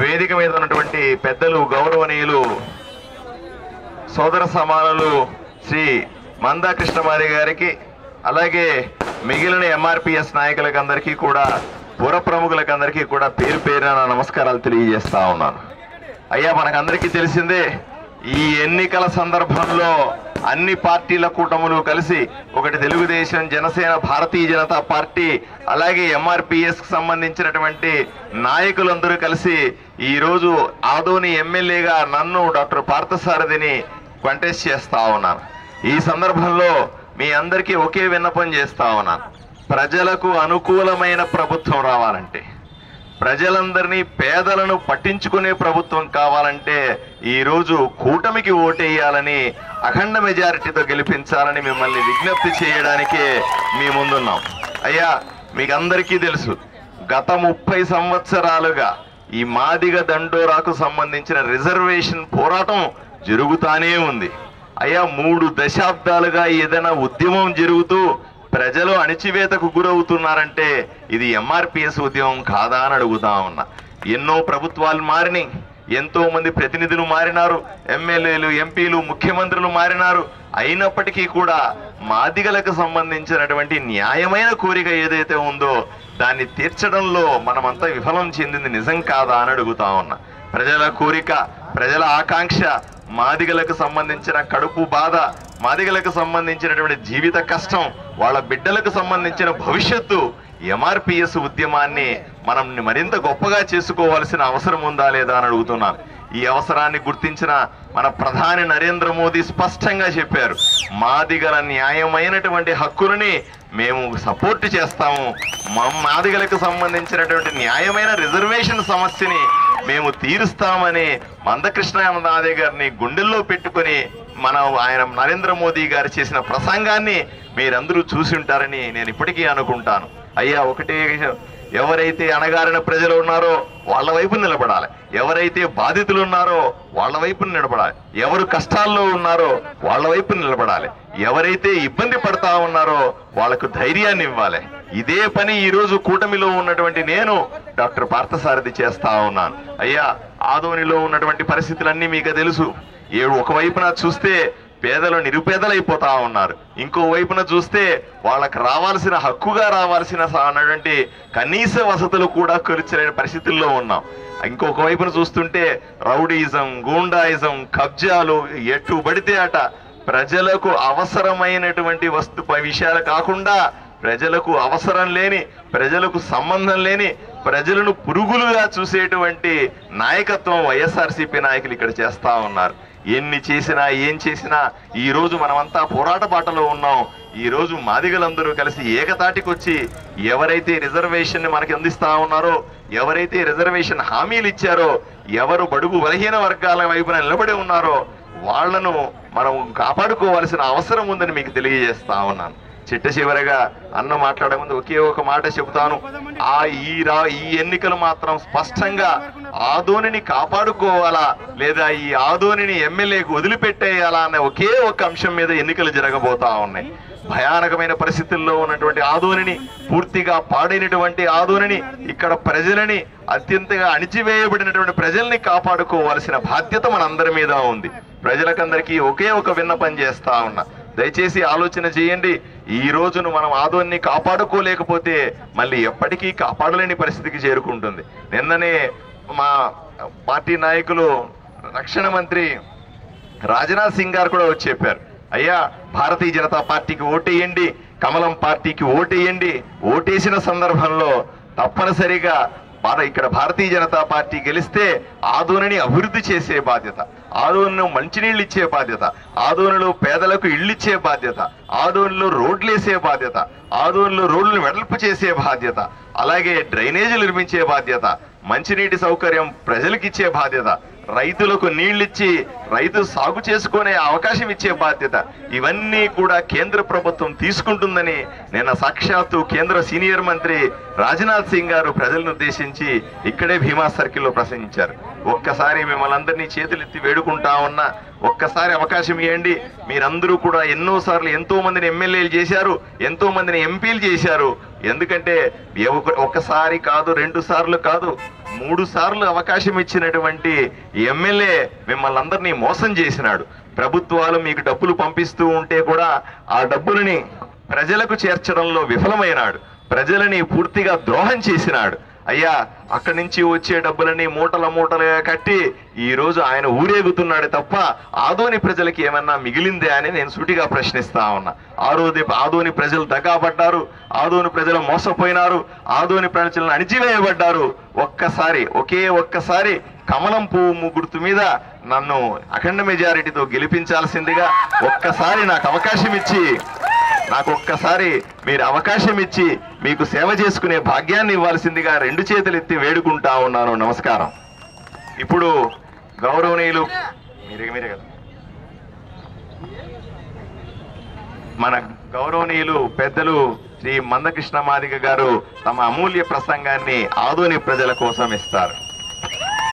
వేదిక మీద ఉన్నటువంటి పెద్దలు, గౌరవనీయులు, సోదర సమానులు శ్రీ మందా కృష్ణమారి గారికి, అలాగే మిగిలిన ఎంఆర్పిఎస్ నాయకులకు అందరికీ కూడా, పుర ప్రముఖులకు అందరికీ కూడా పేరు పేరున నమస్కారాలు తెలియజేస్తా ఉన్నాను. అయ్యా, మనకందరికీ తెలిసిందే, ఈ ఎన్నికల సందర్భంలో అన్ని పార్టీల కూటములు కలిసి, ఒకటి తెలుగుదేశం, జనసేన, భారతీయ జనతా పార్టీ, అలాగే ఎంఆర్పిఎస్ కు సంబంధించినటువంటి నాయకులందరూ కలిసి ఈరోజు ఆదోని ఎమ్మెల్యేగా నన్ను, డాక్టర్ పార్థసారథిని కంటెస్ట్ చేస్తా ఉన్నాను. ఈ సందర్భంలో మీ అందరికీ ఒకే విన్నపం చేస్తా ఉన్నాను. ప్రజలకు అనుకూలమైన ప్రభుత్వం రావాలంటే, ప్రజలందరినీ, పేదలను పట్టించుకునే ప్రభుత్వం కావాలంటే ఈరోజు కూటమికి ఓటేయాలని, అఖండ మెజారిటీతో గెలిపించాలని మిమ్మల్ని విజ్ఞప్తి చేయడానికే మీ ముందున్నాం. అయ్యా, మీకు అందరికీ తెలుసు, గత 30 సంవత్సరాలుగా ఈ మాదిగ దండోరాకు సంబంధించిన రిజర్వేషన్ పోరాటం జరుగుతానే ఉంది. అయ్యా, 3 దశాబ్దాలుగా ఏదైనా ఉద్యమం జరుగుతూ ప్రజలు అణిచివేతకు గురవుతున్నారంటే ఇది ఎంఆర్పిఎస్ ఉద్యమం కాదా అని అడుగుతా ఉన్నా. ఎన్నో ప్రభుత్వాలు మారినాయి, ఎంతో మంది ప్రతినిధులు మారినారు, ఎమ్మెల్యేలు, ఎంపీలు, ముఖ్యమంత్రులు మారినారు. అయినప్పటికీ కూడా మాదిగలకు సంబంధించినటువంటి న్యాయమైన కోరిక ఏదైతే ఉందో దాన్ని తీర్చడంలో మనమంతా విఫలం చెందింది నిజం కాదా అని అడుగుతా ఉన్నా. ప్రజల కోరిక, ప్రజల ఆకాంక్ష, మాదిగలకు సంబంధించిన కడుపు బాధ, మాదిగలకు సంబంధించినటువంటి జీవిత కష్టం, వాళ్ళ బిడ్డలకు సంబంధించిన భవిష్యత్తు, ఎంఆర్పిఎస్ ఉద్యమాన్ని మనం మరింత గొప్పగా చేసుకోవాల్సిన అవసరం ఉందా లేదా అని అడుగుతున్నాను. ఈ అవసరాన్ని గుర్తించిన మన ప్రధాని నరేంద్ర మోదీ స్పష్టంగా చెప్పారు, మాదిగల న్యాయమైనటువంటి హక్కులని మేము సపోర్ట్ చేస్తాము, మాదిగలకు సంబంధించినటువంటి న్యాయమైన రిజర్వేషన్ సమస్యని మేము తీరుస్తామని మందకృష్ణమాది గారిని గుండెల్లో పెట్టుకొని ఆయన నరేంద్ర మోదీ గారు చేసిన ప్రసంగాన్ని మీరందరూ చూసి ఉంటారని నేను ఇప్పటికీ అనుకుంటాను. అయ్యా, ఒకటే, ఎవరైతే అణగారిన ప్రజలు ఉన్నారో వాళ్ళ వైపు నిలబడాలి, ఎవరైతే బాధితులు ఉన్నారో వాళ్ళ వైపు నిలబడాలి, ఎవరు కష్టాల్లో ఉన్నారో వాళ్ళ వైపు నిలబడాలి, ఎవరైతే ఇబ్బంది పడతా ఉన్నారో వాళ్ళకు ధైర్యాన్ని ఇవ్వాలి. ఇదే పని ఈరోజు కూటమిలో ఉన్నటువంటి నేను, డాక్టర్ పార్థసారథి చేస్తా ఉన్నాను. అయ్యా, ఆదోనిలో ఉన్నటువంటి పరిస్థితులన్నీ మీకు తెలుసు. ఒకవైపున చూస్తే పేదలు నిరుపేదలైపోతా ఉన్నారు, ఇంకో వైపున చూస్తే వాళ్ళకి రావాల్సిన హక్కుగా రావాల్సిన కనీస వసతులు కూడా కొలిచలేని పరిస్థితుల్లో ఉన్నాం. ఇంకొక వైపున చూస్తుంటే రౌడీజం, గూండాయిజం, కబ్జాలు ఎటు పడితే అట ప్రజలకు అవసరమైనటువంటి విషయాలు కాకుండా, ప్రజలకు అవసరం లేని, ప్రజలకు సంబంధం లేని, ప్రజలను పురుగులుగా చూసేటువంటి నాయకత్వం వైఎస్ఆర్సీపీ నాయకులు ఇక్కడ చేస్తా ఉన్నారు. ఎన్ని చేసినా, ఏం చేసినా ఈ రోజు మనమంతా పోరాట బాటలో ఉన్నాం. ఈ రోజు మాదిగలందరూ కలిసి ఏకతాటికి వచ్చి ఎవరైతే రిజర్వేషన్ మనకి అందిస్తా ఉన్నారో, ఎవరైతే రిజర్వేషన్ హామీలు ఇచ్చారో, ఎవరు బడుగు బలహీన వర్గాల వైపున నిలబడి ఉన్నారో వాళ్లను మనం కాపాడుకోవాల్సిన అవసరం ఉందని మీకు తెలియజేస్తా ఉన్నాను. చిట్ట చివరగా అన్న మాట్లాడే ముందు ఒకే ఒక మాట చెబుతాను. ఈ ఎన్నికలు మాత్రం స్పష్టంగా ఆదోనిని కాపాడుకోవాలా లేదా ఈ ఆదోనిని ఎమ్మెల్యేకు వదిలిపెట్టేయాలా అనే ఒకే ఒక అంశం మీద ఎన్నికలు జరగబోతా ఉన్నాయి. భయానకమైన పరిస్థితుల్లో ఉన్నటువంటి ఆదోనిని, పూర్తిగా పాడైనటువంటి ఆదోనిని, ఇక్కడ ప్రజలని, అత్యంతగా అణిచివేయబడినటువంటి ప్రజల్ని కాపాడుకోవాల్సిన బాధ్యత మనందరి మీద ఉంది. ప్రజలకందరికీ ఒకే ఒక విన్నపం చేస్తా ఉన్నా, దయచేసి ఆలోచన చేయండి. ఈ రోజును మనం ఆదోన్ని కాపాడుకోలేకపోతే మళ్ళీ ఎప్పటికీ కాపాడలేని పరిస్థితికి చేరుకుంటుంది. నిన్ననే మా పార్టీ నాయకులు, రక్షణ మంత్రి రాజ్నాథ్ సింగ్ గారు కూడా వచ్చి చెప్పారు, అయ్యా, భారతీయ జనతా పార్టీకి ఓటేయండి, కమలం పార్టీకి ఓటేయండి, ఓటేసిన సందర్భంలో తప్పనిసరిగా ఇక్కడ భారతీయ జనతా పార్టీ గెలిస్తే ఆదోనిని అభివృద్ధి చేసే బాధ్యత, ఆదోనిలో మంచినీళ్ళు ఇచ్చే బాధ్యత, ఆదోనిలో పేదలకు ఇళ్ళిచ్చే బాధ్యత, ఆదోనిలో రోడ్లేసే బాధ్యత, ఆదోనిలో రోడ్లను వెడల్పు చేసే బాధ్యత, అలాగే డ్రైనేజీలు నిర్మించే బాధ్యత, మంచినీటి సౌకర్యం ప్రజలకు ఇచ్చే బాధ్యత, రైతులకు నీళ్ళిచ్చి రైతు సాగు చేసుకునే అవకాశం ఇచ్చే బాధ్యత, ఇవన్నీ కూడా కేంద్ర ప్రభుత్వం తీసుకుంటుందని నిన్న సాక్షాత్తు కేంద్ర సీనియర్ మంత్రి రాజ్నాథ్ సింగ్ గారు ప్రజలను ఉద్దేశించి ఇక్కడే భీమా సర్కిల్లో ప్రసంగించారు. ఒక్కసారి మిమ్మల్ని అందరినీ చేతులెత్తి వేడుకుంటా ఉన్నా, ఒక్కసారి అవకాశం ఇవ్వండి. మీరందరూ కూడా ఎన్నోసార్లు ఎంతో మందిని ఎమ్మెల్యేలు చేశారు, ఎంతో మందిని ఎంపీలు చేశారు. ఎందుకంటే ఒక్కసారి కాదు, 2 సార్లు కాదు, 3 సార్లు అవకాశం ఇచ్చినటువంటి ఎమ్మెల్యే మిమ్మల్ని అందరినీ మోసం చేసినాడు. ప్రభుత్వాలు మీకు డబ్బులు పంపిస్తూ ఉంటే కూడా ఆ డబ్బులని ప్రజలకు చేర్చడంలో విఫలమైనాడు. ప్రజలని పూర్తిగా ద్రోహం చేసినాడు. అయ్యా, అక్కడి నుంచి వచ్చే డబ్బులని మూటల మూటలుగా కట్టి ఈ రోజు ఆయన ఊరేగుతున్నాడు తప్ప ఆదోని ప్రజలకి ఏమన్నా మిగిలిందే అని నేను సూటిగా ప్రశ్నిస్తా ఉన్నా. ఆదోని ప్రజలు దగాపడ్డారు, ఆదోని ప్రజలు మోసపోయినారు, ఆదోని ప్రజలను అణిచివేయబడ్డారు. ఒకే ఒక్కసారి కమలం పువ్వు గుర్తు మీద నన్ను అఖండ మెజారిటీతో గెలిపించాల్సిందిగా ఒక్కసారి నాకు అవకాశం ఇచ్చి మీకు సేవ చేసుకునే భాగ్యాన్ని ఇవ్వాల్సిందిగా 2 చేతులు ఎత్తి వేడుకుంటా ఉన్నాను. నమస్కారం. ఇప్పుడు గౌరవనీయులు మీరే కదా మన గౌరవనీయులు పెద్దలు శ్రీ మందకృష్ణ మాదిగ గారు తమ అమూల్య ప్రసంగాన్ని ఆదోని ప్రజల కోసం ఇస్తారు.